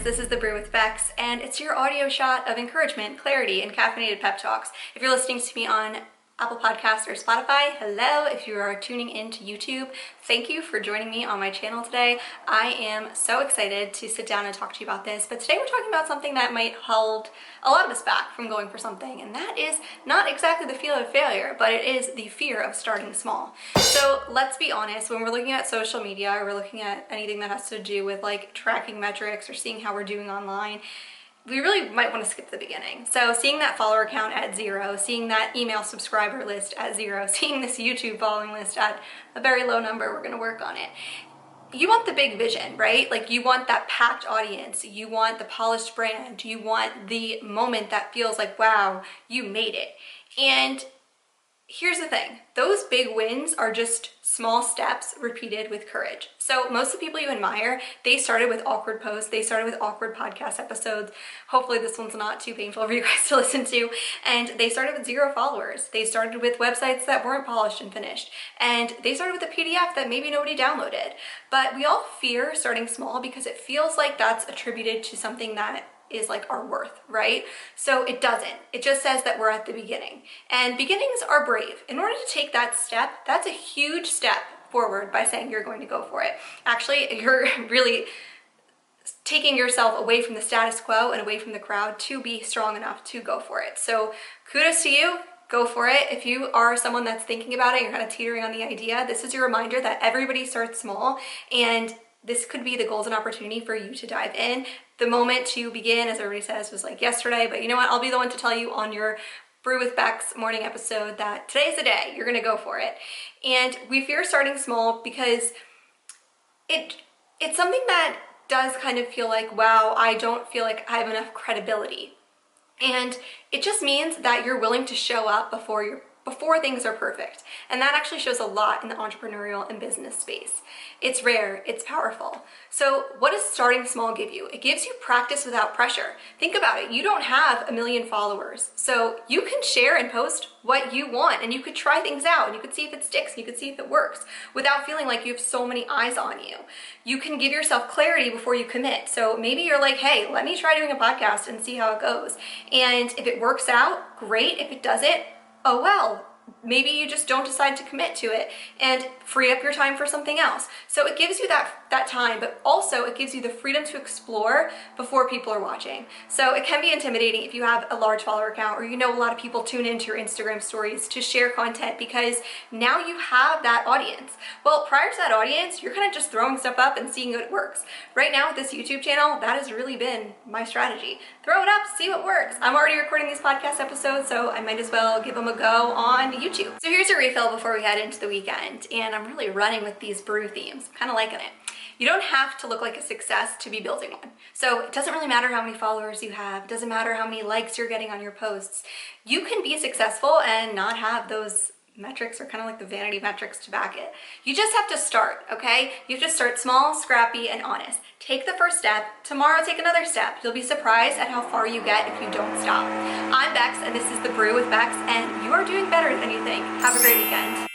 This is the Brew with Becks, and it's your audio shot of encouragement, clarity, and caffeinated pep talks. If you're listening to me on Apple Podcasts or Spotify, hello. If you are tuning into YouTube, thank you for joining me on my channel today. I am so excited to sit down and talk to you about this, but today we're talking about something that might hold a lot of us back from going for something, and that is not exactly the fear of failure, but it is the fear of starting small. So let's be honest, when we're looking at social media or we're looking at anything that has to do with like tracking metrics or seeing how we're doing online, we really might want to skip the beginning. So seeing that follower count at 0, seeing that email subscriber list at 0, seeing this YouTube following list at a very low number, we're going to work on it. You want the big vision, right? Like you want that packed audience, you want the polished brand, you want the moment that feels like, wow, you made it. And here's the thing, those big wins are just small steps repeated with courage. So most of the people you admire, they started with awkward posts, they started with awkward podcast episodes. Hopefully this one's not too painful for you guys to listen to. And they started with 0 followers. They started with websites that weren't polished and finished. And they started with a PDF that maybe nobody downloaded. But we all fear starting small because it feels like that's attributed to something that is like our worth, right? So it doesn't. It just says that we're at the beginning. And beginnings are brave. In order to take that step, that's a huge step forward by saying you're going to go for it. Actually, you're really taking yourself away from the status quo and away from the crowd to be strong enough to go for it. So kudos to you. Go for it. If you are someone that's thinking about it, you're kind of teetering on the idea, this is your reminder that everybody starts small, and this could be the golden opportunity for you to dive in. The moment to begin, as everybody says, was like yesterday, but you know what? I'll be the one to tell you on your Brew with Becks morning episode that today's the day. You're gonna go for it. And we fear starting small because it's something that does kind of feel like, wow, I don't feel like I have enough credibility. And it just means that you're willing to show up before things are perfect. And that actually shows a lot in the entrepreneurial and business space. It's rare, it's powerful. So what does starting small give you? It gives you practice without pressure. Think about it, you don't have 1 million followers. So you can share and post what you want, and you could try things out, and you could see if it sticks, and you could see if it works without feeling like you have so many eyes on you. You can give yourself clarity before you commit. So maybe you're like, hey, let me try doing a podcast and see how it goes. And if it works out, great. If it doesn't, oh well, maybe you just don't decide to commit to it and free up your time for something else. So it gives you that time, but also it gives you the freedom to explore before people are watching. So it can be intimidating if you have a large follower count, or you know a lot of people tune into your Instagram stories to share content because now you have that audience. Well, prior to that audience, you're kind of just throwing stuff up and seeing what works. Right now with this YouTube channel, that has really been my strategy. Throw it up, see what works. I'm already recording these podcast episodes, so I might as well give them a go on YouTube. So here's a refill before we head into the weekend, and I'm really running with these brew themes. I'm kind of liking it. You don't have to look like a success to be building one. So it doesn't really matter how many followers you have. It doesn't matter how many likes you're getting on your posts. You can be successful and not have those metrics, or kind of like the vanity metrics, to back it. You just have to start, okay? You have to start small, scrappy, and honest. Take the first step. Tomorrow, take another step. You'll be surprised at how far you get if you don't stop. I'm Becks, and this is the Brew with Becks, and you are doing better than you think. Have a great weekend.